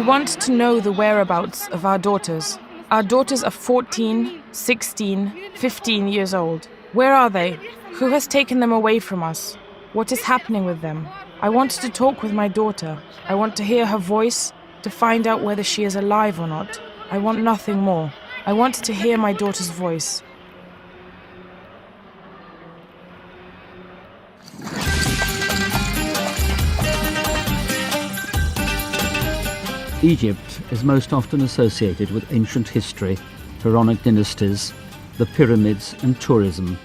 want to know the whereabouts of our daughters. Our daughters are 14, 16, 15 years old. Where are they? Who has taken them away from us? What is happening with them? I want to talk with my daughter. I want to hear her voice, to find out whether she is alive or not. I want nothing more. I want to hear my daughter's voice. Egypt is most often associated with ancient history, pharaonic dynasties, the pyramids and tourism.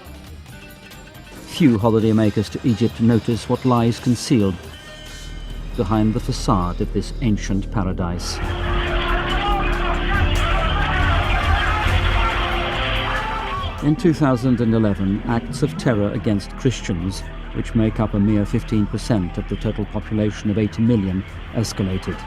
Few holidaymakers to Egypt notice what lies concealed behind the facade of this ancient paradise. In 2011, acts of terror against Christians, which make up a mere 15% of the total population of 80 million, escalated.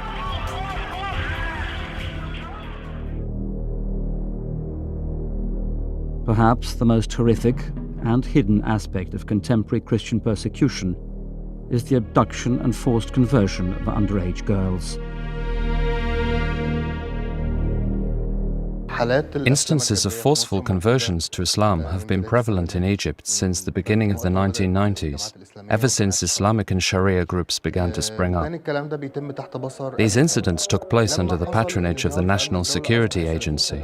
Perhaps the most horrific and hidden aspect of contemporary Christian persecution is the abduction and forced conversion of underage girls. Instances of forceful conversions to Islam have been prevalent in Egypt since the beginning of the 1990s, ever since Islamic and Sharia groups began to spring up. These incidents took place under the patronage of the National Security Agency.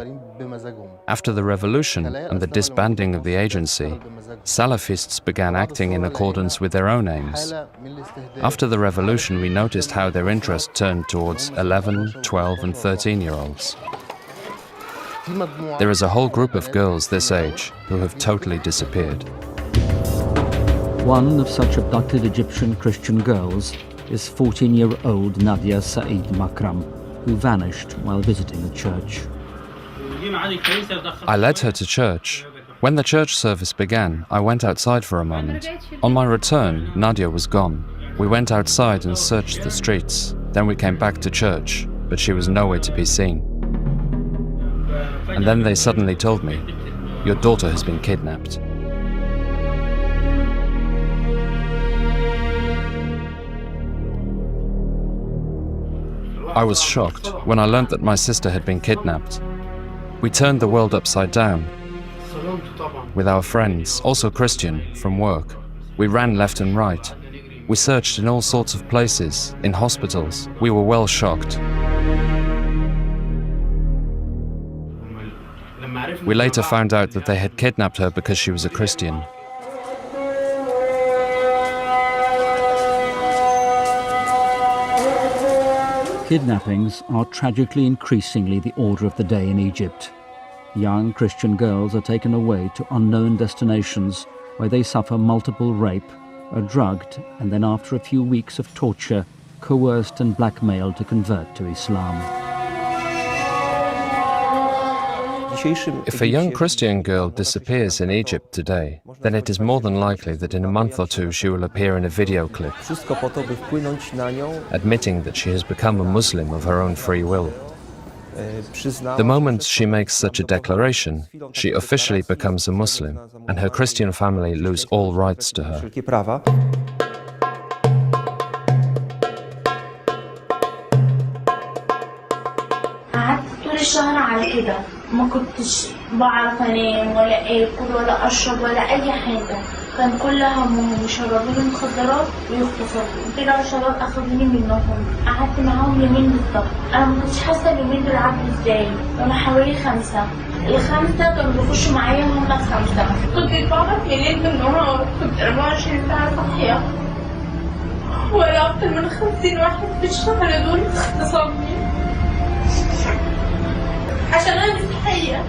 After the revolution and the disbanding of the agency, Salafists began acting in accordance with their own aims. After the revolution, we noticed how their interest turned towards 11, 12 and 13-year-olds. There is a whole group of girls this age who have totally disappeared. One of such abducted Egyptian Christian girls is 14-year-old Nadia Said Makram, who vanished while visiting a church. I led her to church. When the church service began, I went outside for a moment. On my return, Nadia was gone. We went outside and searched the streets. Then we came back to church, but she was nowhere to be seen. And then they suddenly told me, "Your daughter has been kidnapped." I was shocked when I learned that my sister had been kidnapped. We turned the world upside down. With our friends, also Christian, from work, we ran left and right. We searched in all sorts of places, in hospitals. We were well shocked. We later found out that they had kidnapped her because she was a Christian. Kidnappings are tragically increasingly the order of the day in Egypt. Young Christian girls are taken away to unknown destinations where they suffer multiple rape, are drugged, and then after a few weeks of torture, coerced and blackmailed to convert to Islam. If a young Christian girl disappears in Egypt today, then it is more than likely that in a month or two she will appear in a video clip, admitting that she has become a Muslim of her own free will. The moment she makes such a declaration, she officially becomes a Muslim, and her Christian family lose all rights to her. الشهر على كده ما كنتش بعرف انام ولا اكل ولا اشرب ولا اي حاجه كان كل همهم يشربوا لي مخدرات ويغتصبوا طلعوا شباب اخذوني منهم قعدت معاهم يومين بالظبط انا ما كنتش حاسه اليومين دول عدوا ازاي وانا حوالي 5 ال5 كانوا بيخشوا معايا هم 5 كنت بقعد ليل بالنهار كنت 24 ساعه صاحيه ولا اكتر من 50 واحد في الشهر دول اغتصبني عشان أنا مسيحية.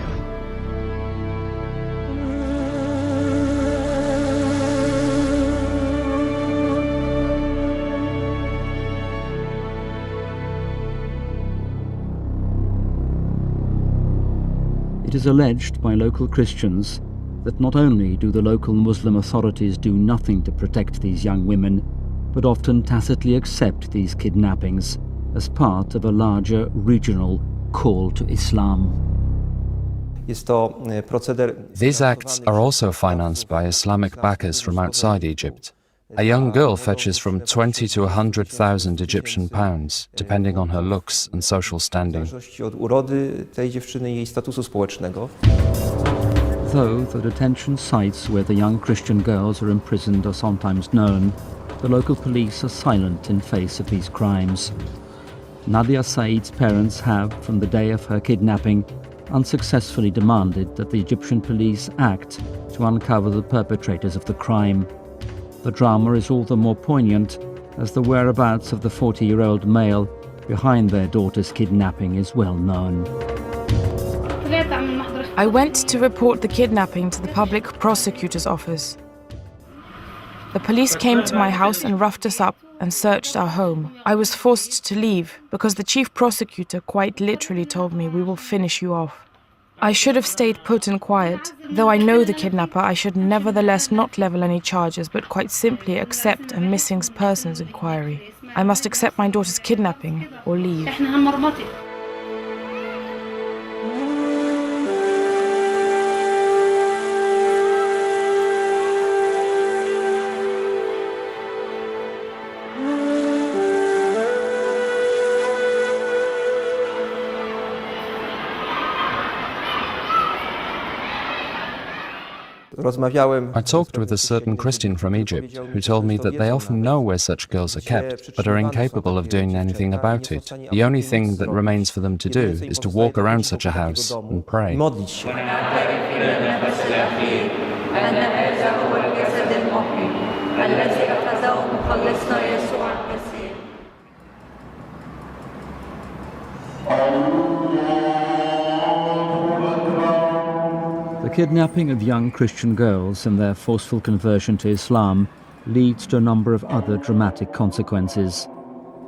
It is alleged by local Christians that not only do the local Muslim authorities do nothing to protect these young women, but often tacitly accept these kidnappings as part of a larger regional call to Islam. These acts are also financed by Islamic backers from outside Egypt. A young girl fetches from 20 to 100,000 Egyptian pounds, depending on her looks and social standing. Od urody tej dziewczyny i jej statusu społecznego. Though the detention sites where the young Christian girls are imprisoned are sometimes known, the local police are silent in face of these crimes. Nadia Said's parents have, from the day of her kidnapping, unsuccessfully demanded that the Egyptian police act to uncover the perpetrators of the crime. The drama is all the more poignant as the whereabouts of the 40-year-old male behind their daughter's kidnapping is well known. I went to report the kidnapping to the public prosecutor's office. The police came to my house and roughed us up and searched our home. I was forced to leave because the chief prosecutor quite literally told me, "We will finish you off." I should have stayed put and quiet. Though I know the kidnapper, I should nevertheless not level any charges, but quite simply accept a missing persons inquiry. I must accept my daughter's kidnapping or leave. I talked with a certain Christian from Egypt who told me that they often know where such girls are kept, but are incapable of doing anything about it. The only thing that remains for them to do is to walk around such a house and pray. The kidnapping of young Christian girls and their forceful conversion to Islam leads to a number of other dramatic consequences.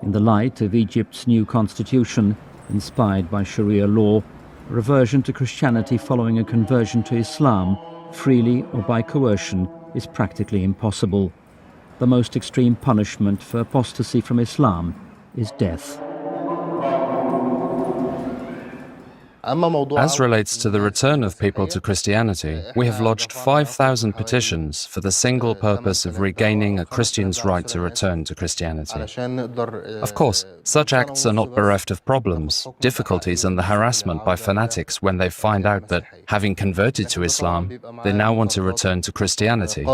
In the light of Egypt's new constitution, inspired by Sharia law, a reversion to Christianity following a conversion to Islam, freely or by coercion, is practically impossible. The most extreme punishment for apostasy from Islam is death. As relates to the return of people to Christianity, we have lodged 5,000 petitions for the single purpose of regaining a Christian's right to return to Christianity. Of course, such acts are not bereft of problems, difficulties and the harassment by fanatics when they find out that, having converted to Islam, they now want to return to Christianity.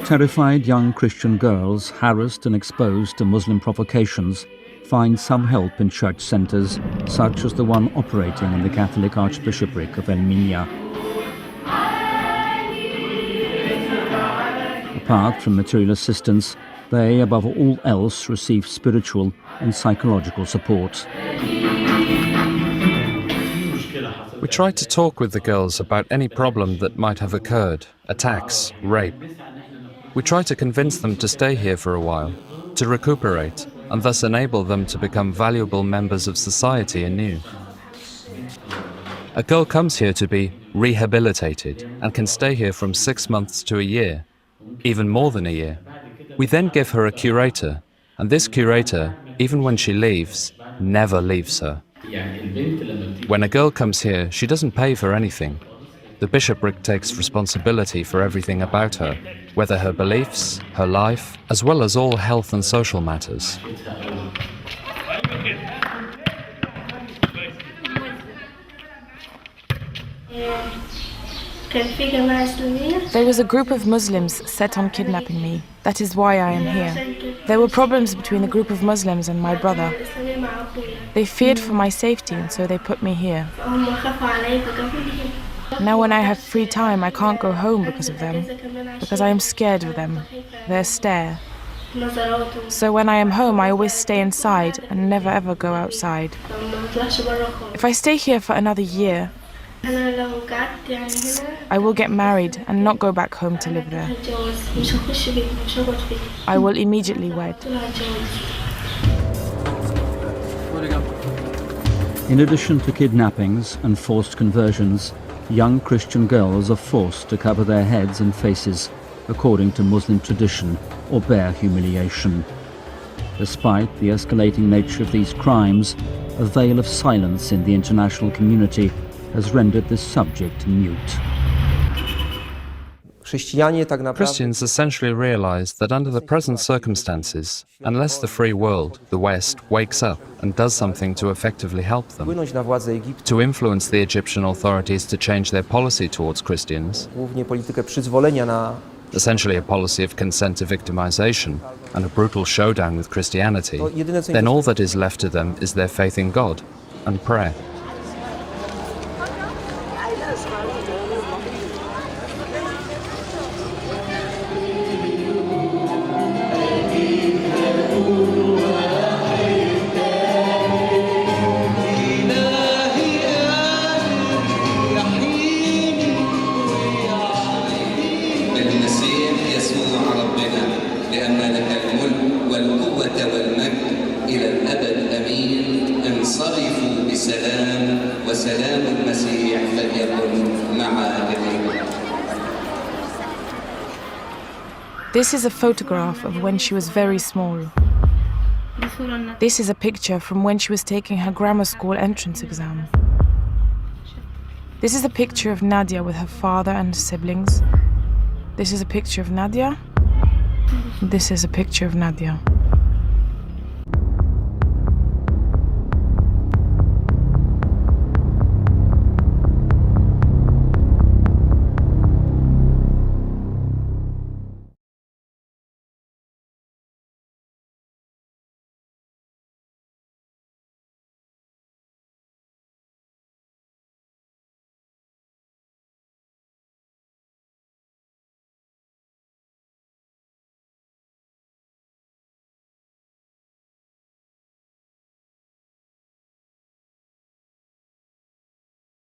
Terrified young Christian girls, harassed and exposed to Muslim provocations, find some help in church centres, such as the one operating in the Catholic Archbishopric of El-Minya. Apart from material assistance, they, above all else, receive spiritual and psychological support. We try to talk with the girls about any problem that might have occurred, attacks, rape. We try to convince them to stay here for a while, to recuperate, and thus enable them to become valuable members of society anew. A girl comes here to be rehabilitated and can stay here from 6 months to a year, even more than a year. We then give her a curator, and this curator, even when she leaves, never leaves her. When a girl comes here, she doesn't pay for anything. The bishopric takes responsibility for everything about her, whether her beliefs, her life, as well as all health and social matters. There was a group of Muslims set on kidnapping me. That is why I am here. There were problems between the group of Muslims and my brother. They feared for my safety, and so they put me here. Now when I have free time, I can't go home because of them, because I am scared of them, their stare. So when I am home, I always stay inside and never ever go outside. If I stay here for another year, I will get married and not go back home to live there. I will immediately wed. In addition to kidnappings and forced conversions, young Christian girls are forced to cover their heads and faces according to Muslim tradition or bear humiliation. Despite the escalating nature of these crimes, a veil of silence in the international community has rendered this subject mute. Chrześcijanie tak naprawdę Christians essentially realize that under the present circumstances, unless the free world, the West, wakes up and does something to effectively help them, wpłynąć na władze Egiptu, to influence the Egyptian authorities to change their policy towards Christians, głównie politykę przyzwolenia na essentially a policy of consent to victimization and a brutal showdown with Christianity, to jedyne co im then all that is left to them is their faith in God and prayer. بالمسيح يسوع ربنا لأن لك الملك والقوة والمجد إلى الأبد أمين انصرفوا بسلام وسلام المسيح فليكن مع جميعكم. This is a photograph of when she was very small. This is a picture from when she was taking her grammar school entrance exam. This is a picture of Nadia with her father and siblings. This is a picture of Nadia. This is a picture of Nadia.